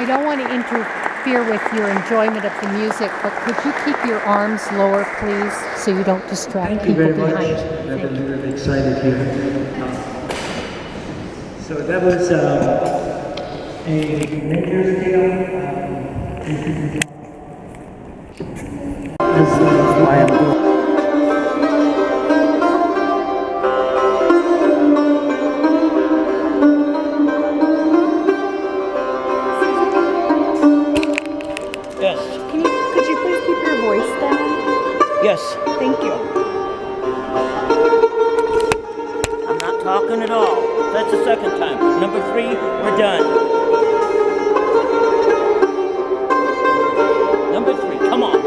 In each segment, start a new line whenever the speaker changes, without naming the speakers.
I don't want to interfere with your enjoyment of the music, but could you keep your arms lower, please, so you don't distract people behind?
Thank you very much. I'm really excited here. So that was a Rangers deal. This is why I'm doing.
Could you please keep your voice down?
Yes.
Thank you.
I'm not talking at all. That's the second time. Number 3, we're done. Number 3, come on.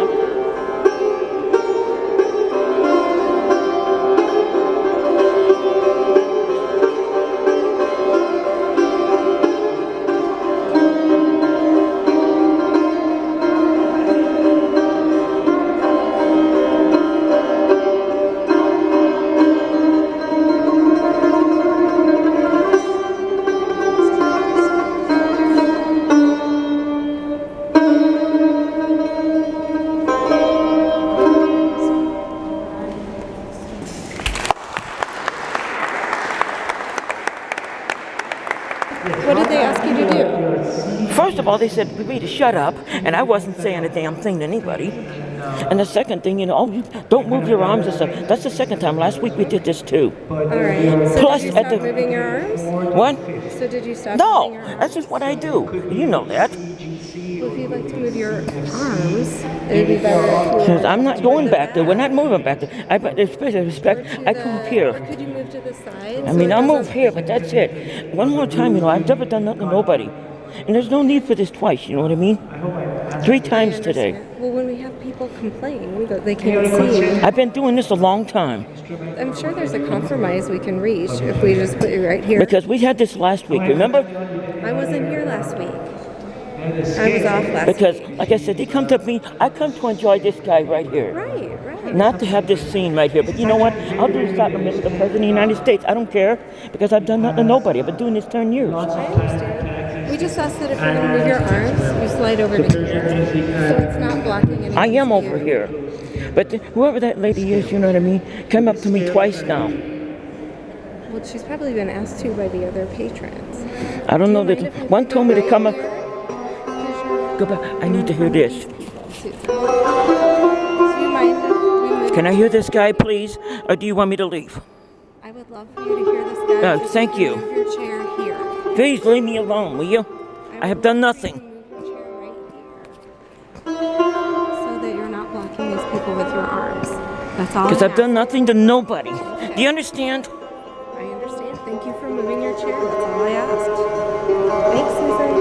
What did they ask you to do?
First of all, they said for me to shut up, and I wasn't saying a damn thing to anybody. And the second thing, oh, you don't move your arms and stuff. That's the second time. Last week we did this too.
All right. So
Plus,
did you stop moving your arms?
What?
So did you stop
No,
moving your arms?
that's just what I do. You know that.
Well, if you'd like to move your arms, it would be better if you
Since I'm not going back there. We're not moving back there. Especially respect, I come up here.
Or could you move to the side?
I mean, I'll move here, but that's it. One more time, I've never done nothing to nobody. And there's no need for this twice, you know what I mean? 3 times today.
Well, when we have people complain that they can't see,
I've been doing this a long time.
I'm sure there's a compromise we can reach if we just put you right here.
Because we had this last week, remember?
I wasn't here last week. I was off last
Because,
week.
like I said, they come to me, I come to enjoy this guy right here.
Right.
Not to have this scene right here. But you know what? I'll do this out in the middle of the President of the United States. I don't care. Because I've done nothing to nobody. I've been doing this 10 years.
I understand. We just asked that if you're going to move your arms, you slide over to here. So it's not blocking any.
I am over here. But whoever that lady is, you know what I mean, came up to me twice now.
Well, she's probably been asked to by the other patrons.
I don't know that. One told me to come up. Go back. I need to hear this.
Do you mind if we move?
Can I hear this guy, please? Or do you want me to leave?
I would love for you to hear this guy.
Thank you.
Move your chair here.
Please leave me alone, will you? I have done nothing.
Move your chair right here. So that you're not blocking these people with your arms. That's all.
Because I've done nothing to nobody. Do you understand?
I understand. Thank you for moving your chair. That's all I asked. Thanks, Susan.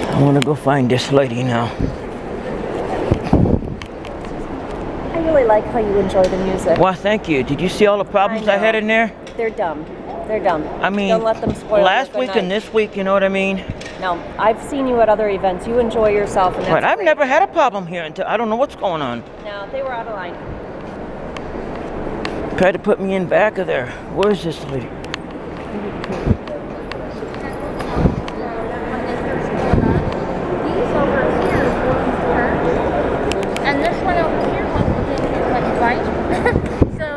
I want to go find this lady now.
I really like how you enjoy the music.
Well, thank you. Did you see all the problems I had in there?
They're dumb. They're dumb.
I mean,
don't let them spoil
last
the
week
night.
and this week, you know what I mean?
No, I've seen you at other events. You enjoy yourself, and that's
But I've
great.
never had a problem here until I don't know what's going on.
No, they were out of line.
Tried to put me in back of there. Where's this lady?
And this one over here wasn't getting much light. So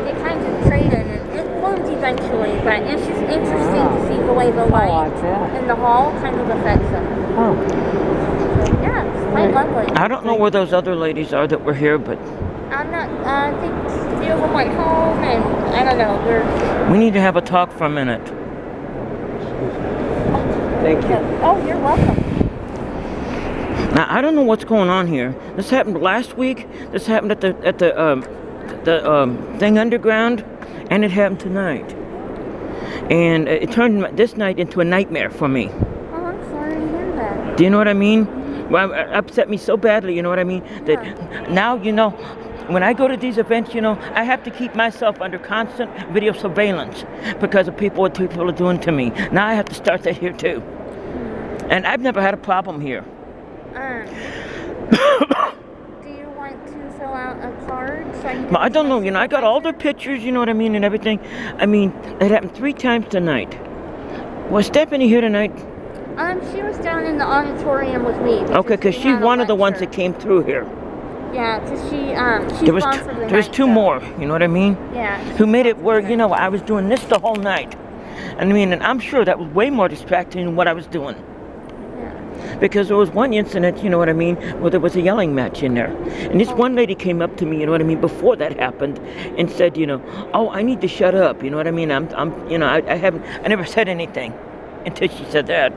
they kind of traded it. It won't eventually, but it's just interesting to see the way the light in the hall kind of affects them.
Oh.
Yeah, it's quite lovely.
I don't know where those other ladies are that were here, but
I'm not, I think few of them went home and I don't know,
we need to have a talk for a minute. Thank you.
Oh, you're welcome.
Now I don't know what's going on here. This happened last week. This happened at the thing underground, and it happened tonight. And it turned this night into a nightmare for me.
Oh, I'm sorry to hear that.
Do you know what I mean? Well, it upset me so badly. You know what I mean? That now when I go to these events, I have to keep myself under constant video surveillance because of what people are doing to me. Now I have to start that here too. And I've never had a problem here.
Do you want to fill out a card so I can give
I
it to
don't
my
know, you know, I got all the
supervisor?
pictures, you know what I mean, and everything. I mean, it happened 3 times tonight. Was Stephanie here tonight?
She was down in the auditorium with me.
Okay, because
we
she's
had a
one of the ones that
lecture.
came through here.
Yeah, because she's
There was
gone for the
there's
night,
2
though.
more, you know what I mean?
Yeah.
Who made it where, you know, I was doing this the whole night. I mean, and I'm sure that was way more distracting than what I was doing.
Yeah.
Because there was one incident, you know what I mean, where there was a yelling match in there. And this one lady came up to me, you know what I mean, before that happened and said, you know, oh, I need to shut up, you know what I mean? You know, I never said anything until she said that.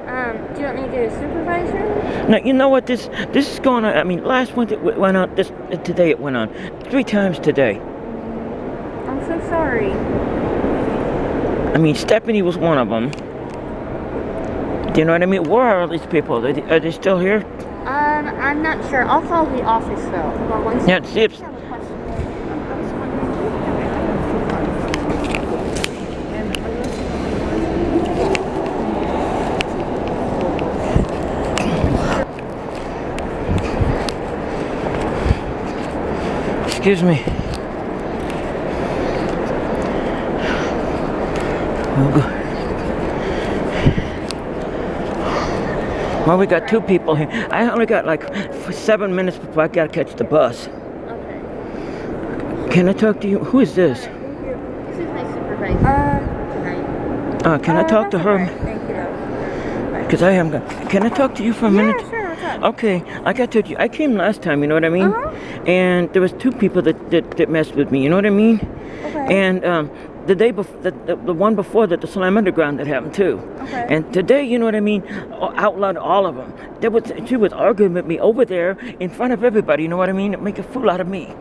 Do you want me to get a supervisor?
Now, you know what, this is going on, I mean, last one it went on, today it went on. 3 times today.
I'm so sorry.
I mean, Stephanie was one of them. Do you know what I mean? Where are all these people? Are they still here?
I'm not sure. I'll call the office though. Hold on one
Yeah,
second.
see if...
I have a question.
Excuse me. Oh, good. Well, we got 2 people here. I only got like 7 minutes before I gotta catch the bus.
Okay.
Can I talk to you? Who is this?
This is my supervisor tonight.
Can I talk to her?
Thank you.
Because I am gonna. Can I talk to you for a minute?
Yeah, sure. What's up?
Okay, like I told you, I came last time, you know what I mean? And there was 2 people that messed with me, you know what I mean?
Okay.
And the day before, the one before that, the Slam Underground that happened too.
Okay.
And today, you know what I mean, outlawed all of them. She was arguing with me over there in front of everybody, you know what I mean? Make a fool out of me.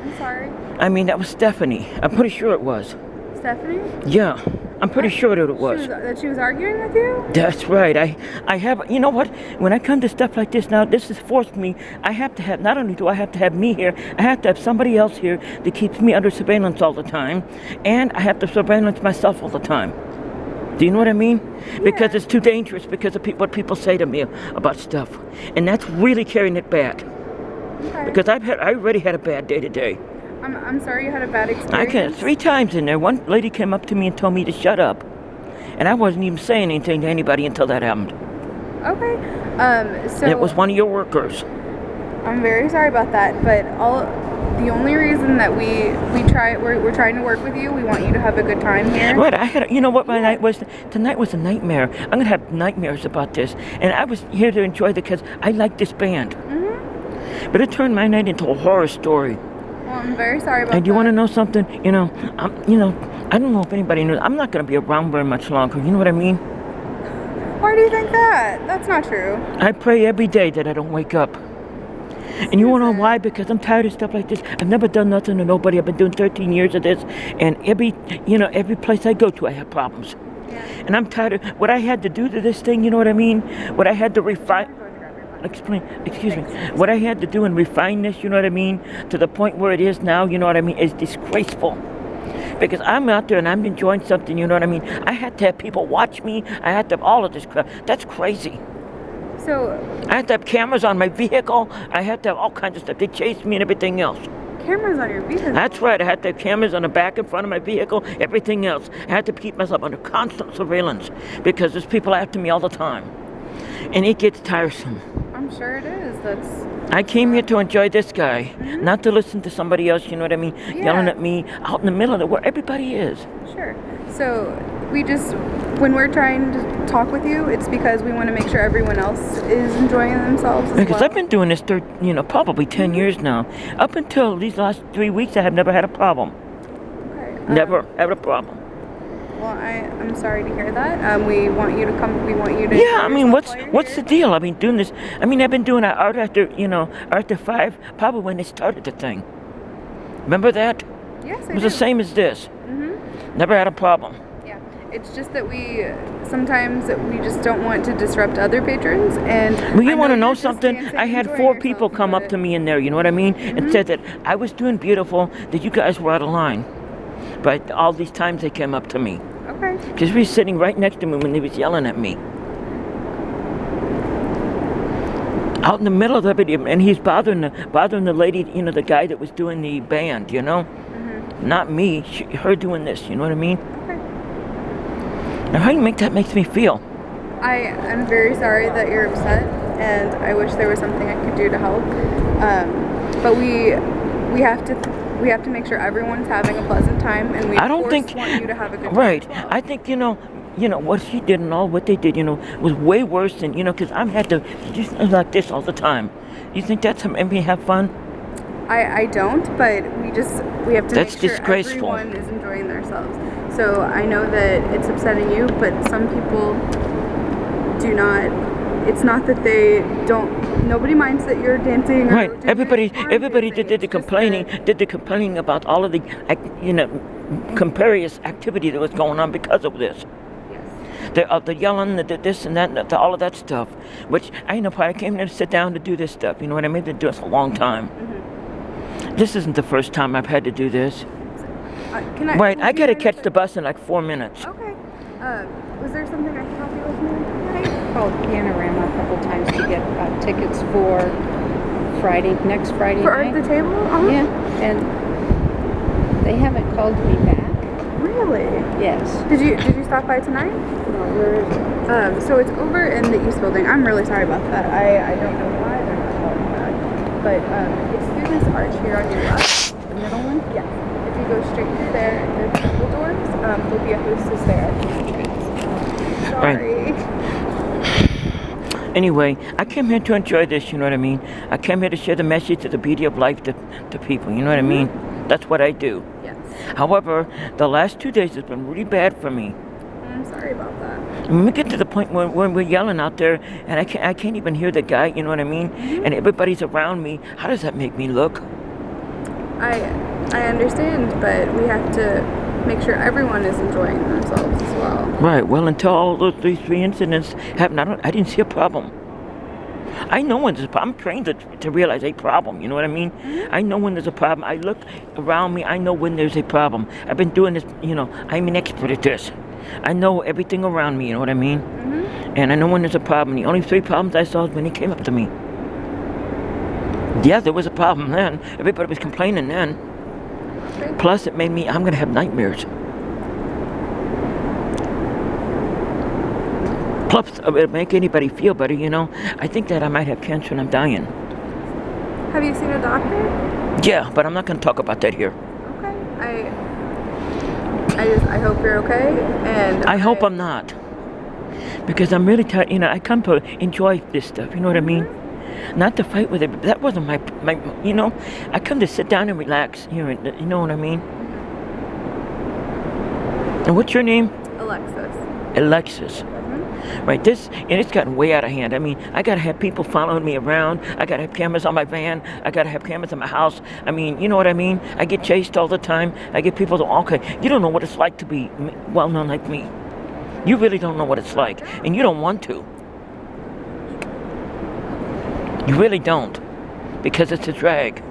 I'm sorry.
I mean, that was Stephanie. I'm pretty sure it was.
Stephanie?
Yeah, I'm pretty sure that it was.
That she was arguing with you?
That's right. I have, you know what? When I come to stuff like this now, this has forced me. I have to have, not only do I have to have me here, I have to have somebody else here that keeps me under surveillance all the time. And I have to surveillance myself all the time. Do you know what I mean? Because it's too dangerous because of what people say to me about stuff. And that's really carrying it bad.
Okay.
Because I already had a bad day today.
I'm sorry you had a bad experience.
I can't, 3 times in there. One lady came up to me and told me to shut up. And I wasn't even saying anything to anybody until that happened.
Okay. So
And it was one of your workers.
I'm very sorry about that, but the only reason that we're trying to work with you, we want you to have a good time here.
Right, I had, you know what my night was? Tonight was a nightmare. I'm going to have nightmares about this. And I was here to enjoy it because I like this band. But it turned my night into a horror story.
Well, I'm very sorry about that.
And you want to know something? You know, I don't know if anybody knows. I'm not going to be around very much longer. You know what I mean?
Why do you think that? That's not true.
I pray every day that I don't wake up. And you want to know why? Because I'm tired of stuff like this. I've never done nothing to nobody. I've been doing 13 years of this. And every place I go to, I have problems.
Yeah.
And I'm tired of what I had to do to this thing, you know what I mean? What I had to refine. Excuse me. What I had to do and refine this, you know what I mean? To the point where it is now, you know what I mean? Is disgraceful. Because I'm out there and I'm enjoying something, you know what I mean? I had to have people watch me. I had to have all of this crap. That's crazy.
So
I had to have cameras on my vehicle. I had to have all kinds of stuff. They chased me and everything else.
cameras on your vehicle.
That's right. I had to have cameras on the back and front of my vehicle, everything else. I had to keep myself under constant surveillance because there's people after me all the time. And it gets tiresome.
I'm sure it is.
I came here to enjoy this guy, not to listen to somebody else, you know what I mean, yelling at me out in the middle of it where everybody is.
Sure. So when we're trying to talk with you, it's because we want to make sure everyone else is enjoying themselves as
Because
well.
I've been doing this, probably 10 years now. Up until these last 3 weeks, I have never had a problem.
Okay.
Never had a problem.
Well, I'm sorry to hear that. We want you to come. We want you to.
Yeah, I mean,
yourself while you're
what's the
here.
deal? I've been doing this. I mean, I've been doing art after 5, probably when they started the thing. Remember that?
Yes, I
It was
do.
the same as this.
Mm-hmm.
Never had a problem.
Yeah, it's just that we sometimes we just don't want to disrupt other patrons. And
Well, you
I
want to know
you're just
something?
dancing,
I had
enjoying
4
yourself,
people come up
but-
to me in there, you know what I mean? And said that I was doing beautiful, that you guys were out of line. But all these times they came up to me.
Okay.
Because we were sitting right next to me when they was yelling at me. Out in the middle of the video, and he's bothering the lady, you know, the guy that was doing the band, you know? Not me, her doing this, you know what I mean?
Okay.
Now how do you make that makes me feel?
I am very sorry that you're upset, and I wish there was something I could do to help. But we have to make sure everyone's having a pleasant time, and we
I don't
of
think
course want you to have a good time.
right.
as well.
I think you know what she did and all what they did, you know, was way worse than because I've had to just like this all the time. You think that's made me have fun?
I don't, but we have to
That's
make sure
disgraceful.
everyone is enjoying themselves. So I know that it's upsetting you, but some people do not. It's not that they don't. Nobody minds that you're dancing. Or
Right.
doing
Everybody
dancing.
did the
It's just
complaining,
that-
did the complaining about all of the comparious activity that was going on because of this. The yelling, the this and that, all of that stuff. Which I came there to sit down to do this stuff. You know what I mean? They've been doing this a long time. This isn't the first time I've had to do this.
Can I?
Right.
would
I
you
gotta
mind
catch
if
the bus in like 4 minutes.
Okay. Was there something I could help you with, ma'am?
Called Panorama a couple times to get tickets for next Friday
For
night.
Art the Table? Uh-huh.
Yeah, and they haven't called me back.
Really?
Yes.
Did you stop by tonight?
No, where is it?
So it's over in the East Building. I'm really sorry about that. I don't know why they're not calling back. But it's through this arch here on your left.
The middle one?
Yes. If you go straight through there, there's a couple doors. There'll be a hostess there at the entrance. Sorry.
Anyway, I came here to enjoy this, you know what I mean? I came here to share the message of the beauty of life to people, you know what I mean? That's what I do.
Yes.
However, the last 2 days has been really bad for me.
I'm sorry about that.
When we get to the point when we're yelling out there and I can't even hear the guy, you know what I mean? And everybody's around me, how does that make me look?
I understand, but we have to make sure everyone is enjoying themselves as well.
Right, well, until all these 3 incidents happened, I didn't see a problem. I know when there's a problem. I'm trained to realize a problem, you know what I mean? I know when there's a problem. I look around me, I know when there's a problem. I've been doing this, I'm an expert at this. I know everything around me, you know what I mean? And I know when there's a problem. The only 3 problems I saw is when he came up to me. Yeah, there was a problem then. Everybody was complaining then. Plus, it made me, I'm going to have nightmares. Plus, it'll make anybody feel better, I think that I might have cancer and I'm dying.
Have you seen a doctor?
Yeah, but I'm not going to talk about that here.
Okay. I hope you're okay, and
I hope I'm not. Because I'm really tired, I come to enjoy this stuff, you know what I mean? Not to fight with it, but that wasn't my, I come to sit down and relax, you know what I mean? And what's your name?
Alexis.
Alexis. Right, it's gotten way out of hand. I mean, I gotta have people following me around. I gotta have cameras on my van. I gotta have cameras in my house. I mean, you know what I mean? I get chased all the time. I get people to, okay, you don't know what it's like to be well known like me. You really don't know what it's like, and you don't want to. You really don't, because it's a drag.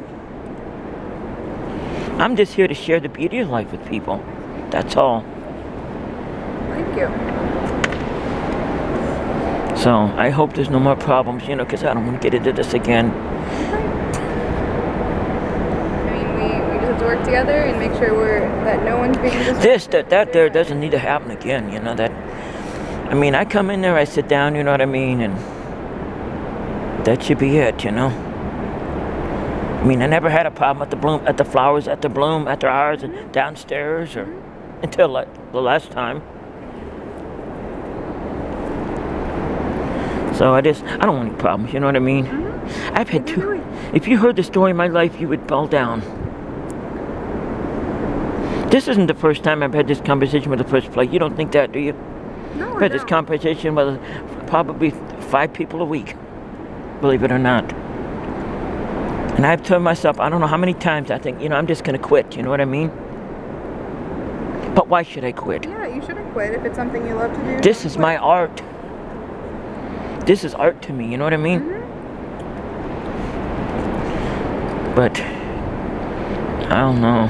I'm just here to share the beauty of life with people. That's all.
Thank you.
So I hope there's no more problems, because I don't want to get into this again.
I mean, we just have to work together and make sure that no one's being disrespected.
That there doesn't need to happen again, I come in there, I sit down, you know what I mean, and that should be it, I never had a problem at the flowers, at the bloom, at the ours, and downstairs, or until the last time. So I don't want any problems, you know what I mean? I've had 2. If you heard the story of my life, you would fall down. This isn't the first time I've had this conversation with the first place. You don't think that, do you?
No,
I've had this conversation with probably 5 people a week, believe it or not. And I've told myself, I don't know how many times I think, I'm just going to quit, you know what I mean? But why should I quit?
Yeah, you shouldn't quit if it's something you love to do.
This is my art. This is art to me, you know what I mean? But I don't know.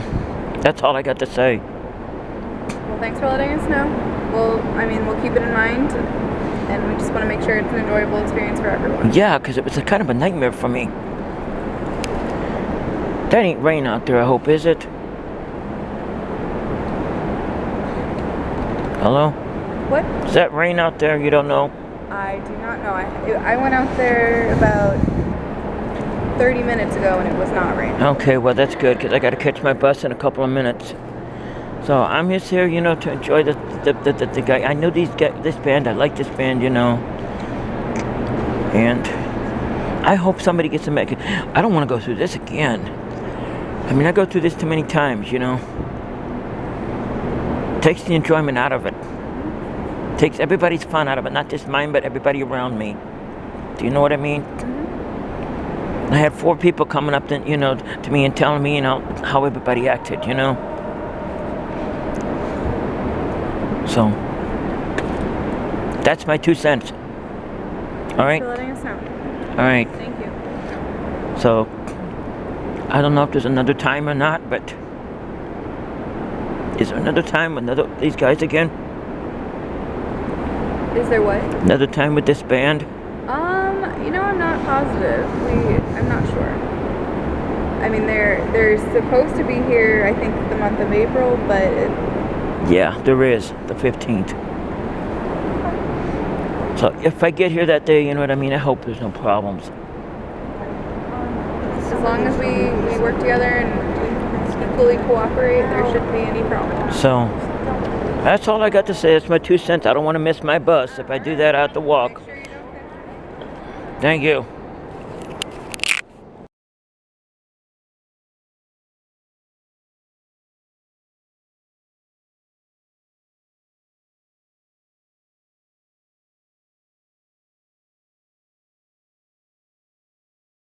That's all I got to say.
Well, thanks for letting us know. We'll keep it in mind. and we just want to make sure it's an enjoyable experience for everyone.
Yeah, because it was a kind of a nightmare for me. That ain't rain out there, I hope, is it? Hello?
What?
Is that rain out there? You don't know?
I do not know. I went out there about 30 minutes ago and it was not raining.
Okay, well that's good because I got to catch my bus in a couple of minutes. So I'm just here, you know, to enjoy the guy. I know this band. I like this band, you know. And I hope somebody gets a message. I don't want to go through this again. I mean, I go through this too many times, you know. Takes the enjoyment out of it. Takes everybody's fun out of it, not just mine, but everybody around me. Do you know what I mean? I had 4 people coming up to, you know, to me and telling me, you know, how everybody acted, you know. So, that's my 2 cents. All right?
Thanks for letting us know.
All right.
Thank you.
So, I don't know if there's another time or not, but is there another time with these guys again?
Is there what?
Another time with this band?
You know, I'm not positive. I'm not sure. I mean, they're supposed to be here, I think, the month of April, but
Yeah, there is, the 15th. So if I get here that day, you know what I mean, I hope there's no problems.
as long as we work together and equally cooperate, there shouldn't be any problem.
So, that's all I got to say. That's my 2 cents. I don't want to miss my bus if I do that out the walk.
Make sure you don't
Thank you.